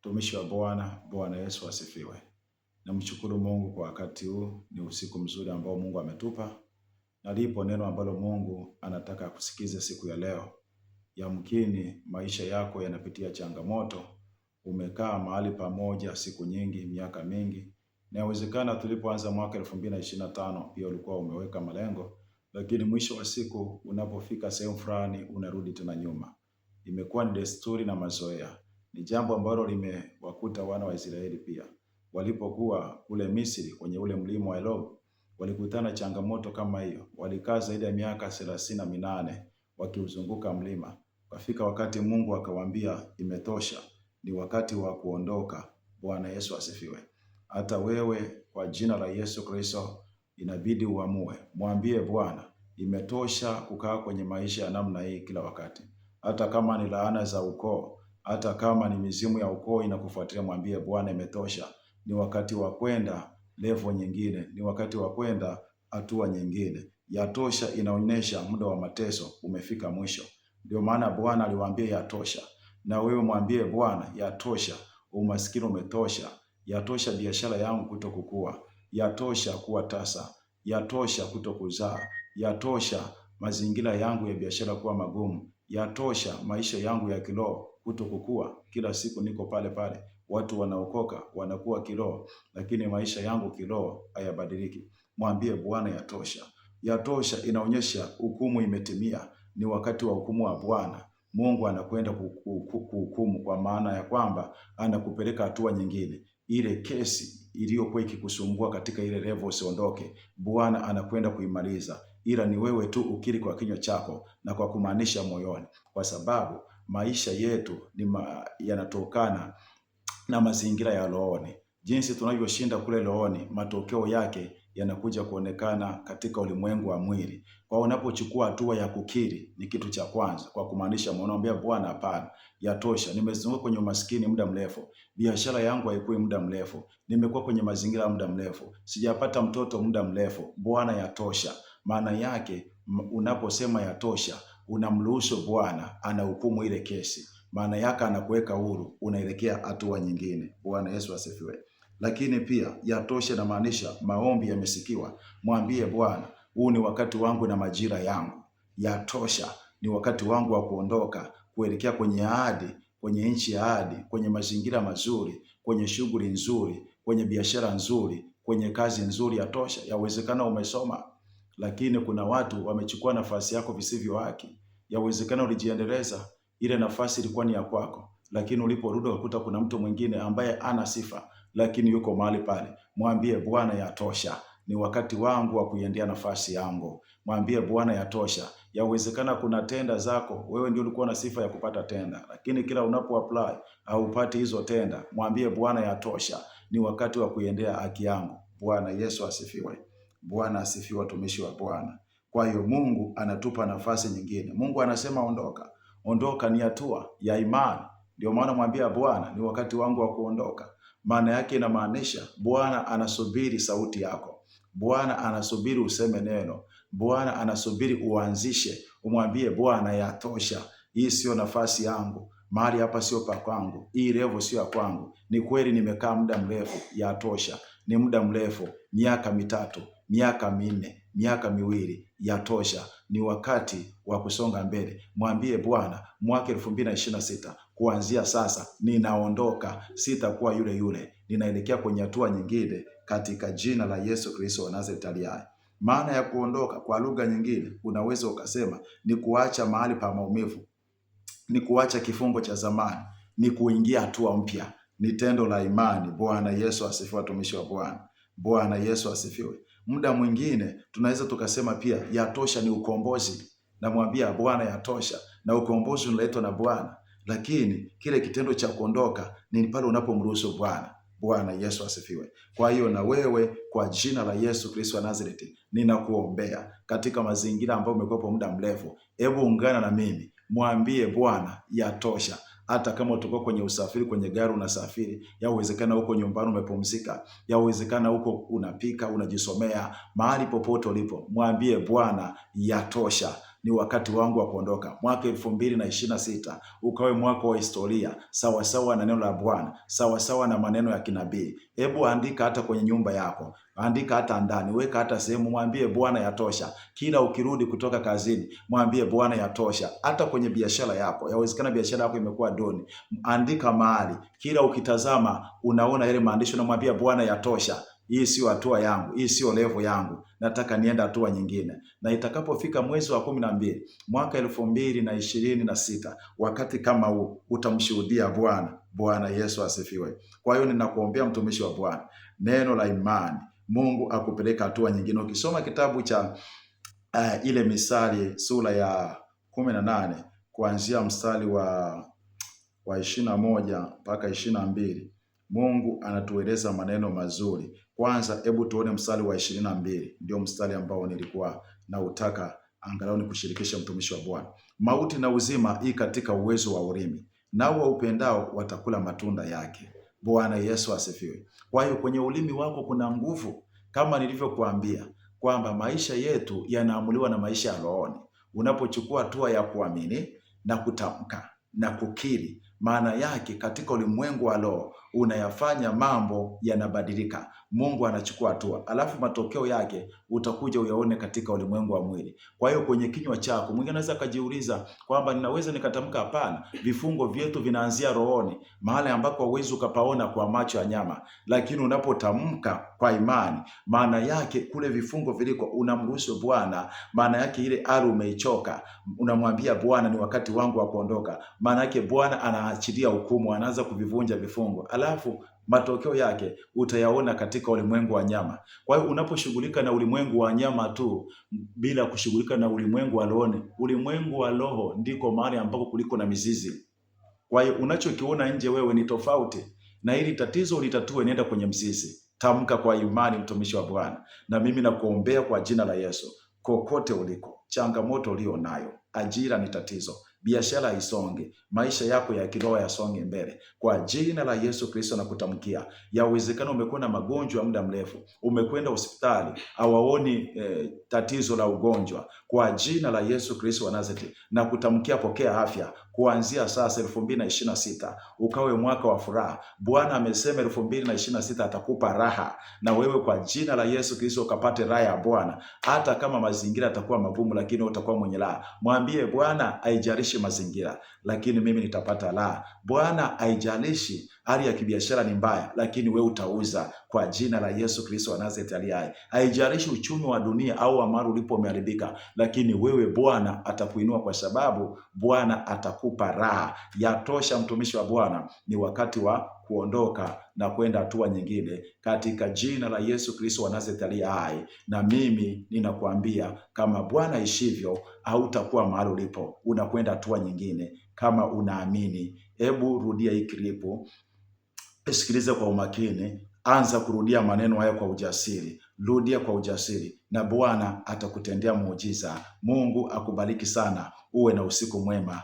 Mtumishi wa Bwana. Bwana Yesu asifiwe. Namshukuru Mungu kwa wakati huu, ni usiku mzuri ambao Mungu ametupa. Na lipo neno ambalo Mungu anataka kusikiza siku ya leo. Yamkini maisha yako yanapitia changamoto. Umekaa mahali pamoja siku nyingi, miaka mingi. Na inawezekana tulipoanza mwaka 2025 pia ulikuwa umeweka malengo, lakini mwisho wa siku unapofika sehemu fulani unarudi tena nyuma. Imekuwa ni desturi na mazoea. Ni jambo ambalo limewakuta wana wa Israeli pia. Walipokuwa kule Misri kwenye ule mlima wa Elo, walikutana changamoto kama hiyo. Walikaa zaidi ya miaka 38 wakiuzunguka mlima. Wafika wakati Mungu akawaambia imetosha, ni wakati wa kuondoka. Bwana Yesu asifiwe. Hata wewe kwa jina la Yesu Kristo inabidi uamue. Mwambie Bwana, imetosha kukaa kwenye maisha ya namna hii kila wakati. Hata kama ni laana za ukoo, hata kama ni mizimu ya ukoo inakufuatilia, mwambie Bwana imetosha. Ni wakati wa kwenda level nyingine, ni wakati wa kwenda hatua nyingine. Yatosha inaonyesha muda wa mateso umefika mwisho. Ndio maana Bwana aliwaambia yatosha. Na wewe mwambie Bwana yatosha, umaskini umetosha. Yatosha biashara yangu kutokukua. Yatosha kuwa tasa. Yatosha kutokuzaa. Yatosha mazingira yangu ya biashara kuwa magumu. Yatosha maisha yangu ya kiroho kutokukua. Kila siku niko pale pale. Watu wanaokoka wanakuwa kiroho, lakini maisha yangu kiroho hayabadiliki. Mwambie Bwana yatosha. Yatosha inaonyesha hukumu imetimia. Ni wakati wa hukumu wa Bwana. Mungu anakwenda kuhukumu, kwa maana ya kwamba anakupeleka hatua nyingine. Ile kesi iliyokuwa ikikusumbua katika ile level usiondoke, Bwana anakwenda kuimaliza. Ila ni wewe tu ukiri kwa kinywa chako na kwa kumaanisha moyoni, kwa sababu maisha yetu yanatokana na mazingira ya rohoni. Jinsi tunavyoshinda kule rohoni, matokeo yake yanakuja kuonekana katika ulimwengu wa mwili. Kwa unapochukua hatua ya kukiri, ni kitu cha kwanza, kwa kumaanisha mwanaambia Bwana hapana, yatosha. Nimezunguka kwenye umaskini muda mrefu. Biashara yangu haikui muda mrefu. Nimekuwa kwenye mazingira muda mrefu. Sijapata mtoto muda mrefu. Bwana yatosha. Maana yake unaposema yatosha, unamruhusu Bwana anahukumu ile kesi. Maana yake anakuweka huru, unaelekea hatua nyingine. Bwana Yesu asifiwe. Lakini pia yatosha inamaanisha maombi yamesikiwa. Mwambie Bwana, huu ni wakati wangu na majira yangu. Yatosha, ni wakati wangu wa kuondoka kuelekea kwenye ahadi, kwenye nchi ya ahadi, kwenye mazingira mazuri, kwenye shughuli nzuri, kwenye biashara nzuri, kwenye kazi nzuri. Yatosha. Yawezekana umesoma, lakini kuna watu wamechukua nafasi yako visivyo haki. Yawezekana ulijiendeleza, ile nafasi ilikuwa ni ya kwako, lakini uliporudi ukakuta kuna mtu mwingine ambaye ana sifa, lakini yuko mahali pale. Mwambie Bwana yatosha, ni wakati wangu wa kuiendea nafasi yangu. Mwambie Bwana yatosha. Yawezekana kuna tenda zako, wewe ndio ulikuwa na sifa ya kupata tenda, lakini kila unapo apply haupati hizo tenda. Mwambie Bwana yatosha, ni wakati wa kuiendea haki yangu. Bwana Yesu asifiwe. Bwana asifiwe, watumishi wa Bwana. Kwa hiyo Mungu anatupa nafasi nyingine. Mungu anasema ondoka. Ondoka ni hatua ya imani. Ndio maana mwambia Bwana, ni wakati wangu wa kuondoka. Maana yake inamaanisha Bwana anasubiri sauti yako. Bwana anasubiri useme neno. Bwana anasubiri uanzishe. Umwambie Bwana yatosha. Hii sio nafasi yangu. Mahali hapa sio pa kwangu. Hii level sio ya kwangu. Ni kweli nimekaa muda mrefu. Yatosha. Ni muda mrefu. Miaka 3, miaka 4, miaka 2. Yatosha. Ni wakati wa kusonga mbele. Mwambie Bwana, mwaka 2026 kuanzia sasa ninaondoka, sitakuwa yule yule. Ninaelekea kwenye hatua nyingine katika jina la Yesu Kristo wa Nazareti aliye hai. Maana ya kuondoka kwa lugha nyingine unaweza ukasema ni kuacha mahali pa maumivu. Ni kuacha kifungo cha zamani, ni kuingia hatua mpya. Ni tendo la imani. Bwana Yesu asifiwe, watumishi wa Bwana. Bwana Yesu asifiwe. Muda mwingine tunaweza tukasema pia yatosha ni ukombozi. Namwambia Bwana yatosha, na ukombozi unaletwa na Bwana. Lakini kile kitendo cha kuondoka ni pale unapomruhusu Bwana. Bwana Yesu asifiwe. Kwa hiyo na wewe kwa jina la Yesu Kristo wa Nazareti ninakuombea katika mazingira ambayo umekuwa kwa muda mrefu. Hebu ungana na mimi. Mwambie Bwana yatosha. Hata kama utakuwa kwenye usafiri, kwenye gari unasafiri, yawezekana huko nyumbani umepumzika, yawezekana huko unapika, unajisomea, mahali popote ulipo, mwambie Bwana yatosha. ni wakati wangu wa kuondoka. Mwaka 2026 ukawe mwaka wa historia, sawa sawa na neno la Bwana, sawa sawa na maneno ya kinabii. Hebu andika hata kwenye nyumba yako, andika hata ndani, weka hata sehemu, mwambie Bwana yatosha. Kila ukirudi kutoka kazini, mwambie Bwana yatosha. Hata kwenye biashara yako, yawezekana biashara yako imekuwa duni, andika mahali, kila ukitazama unaona ile maandishi, unamwambia Bwana yatosha. Hii sio hatua yangu, hii sio level yangu, nataka nienda hatua nyingine. Na itakapofika mwezi wa 12 mwaka 2026, wakati kama huu utamshuhudia Bwana. Bwana Yesu asifiwe. Kwa hiyo ninakuombea mtumishi wa Bwana, neno la imani, Mungu akupeleka hatua nyingine. Ukisoma kitabu cha ile Misali sura ya 18 kuanzia mstari wa 21 mpaka 22, Mungu anatueleza maneno mazuri. Kwanza hebu tuone mstari wa 22, ndio mstari ambao nilikuwa nautaka angalau nikushirikisha mtumishi wa Bwana. Mauti na uzima hii katika uwezo wa ulimi, nao waupendao watakula matunda yake. Bwana Yesu asifiwe. Kwa hiyo kwenye ulimi wako kuna nguvu, kama nilivyokuambia kwamba maisha yetu yanaamuliwa na maisha ya rohoni. Unapochukua hatua ya kuamini na kutamka na kukiri, maana yake katika ulimwengu wa roho unayafanya mambo yanabadilika. Mungu anachukua hatua, alafu matokeo yake utakuja uyaone katika ulimwengu wa mwili. Kwa hiyo kwenye kinywa chako, mwingine anaweza kujiuliza kwamba ninaweza nikatamka? Hapana, vifungo vyetu vinaanzia rohoni, mahali ambako huwezi ukapaona kwa macho ya nyama, lakini unapotamka kwa imani, maana yake kule vifungo viliko unamruhusu Bwana. Maana yake ile ari umeichoka, unamwambia Bwana, ni wakati wangu wa kuondoka. Maana yake Bwana anaachilia hukumu, anaanza kuvivunja vifungo, alafu matokeo yake utayaona katika ulimwengu wa nyama. Kwa hiyo unaposhughulika na ulimwengu wa nyama tu bila kushughulika na ulimwengu wa roho, ulimwengu wa roho ndiko mahali ambako kuliko na mizizi. Kwa hiyo unachokiona nje wewe ni tofauti, na ili tatizo litatue, nenda kwenye mzizi. Tamka kwa imani, mtumishi wa Bwana, na mimi nakuombea kwa jina la Yesu. Kokote uliko, changamoto ulio nayo, ajira ni tatizo, biashara isonge, maisha yako ya kiroho yasonge mbele kwa jina la Yesu Kristo. Na kutamkia, yawezekana umekuwa na magonjwa ya muda mrefu, umekwenda hospitali hawaoni tatizo la ugonjwa, kwa jina la Yesu Kristo wa Nazareti na kutamkia, pokea afya kuanzia sasa. 2026 ukawe mwaka wa furaha. Bwana amesema 2026 atakupa raha, na wewe kwa jina la Yesu Kristo ukapate raha ya Bwana. Hata kama mazingira yatakuwa magumu, lakini utakuwa mwenye raha. Mwambie Bwana, haijalishi mazingira, lakini mimi nitapata raha. Bwana, haijalishi hali ya kibiashara ni mbaya, lakini wewe utauza kwa jina la Yesu Kristo wa Nazareti aliye hai. Haijalishi uchumi wa dunia au wa mahali ulipo umeharibika, lakini wewe Bwana atakuinua, kwa sababu Bwana atakupa raha. Yatosha, mtumishi wa Bwana, ni wakati wa kuondoka na kwenda hatua nyingine katika jina la Yesu Kristo wa Nazareti aliye hai. Na mimi ninakuambia, kama Bwana ishivyo, hautakuwa mahali ulipo, unakwenda hatua nyingine. Kama unaamini, hebu rudia hii klipu, sikiliza kwa umakini, anza kurudia maneno haya kwa ujasiri. Rudia kwa ujasiri na Bwana atakutendea muujiza. Mungu akubariki sana, uwe na usiku mwema.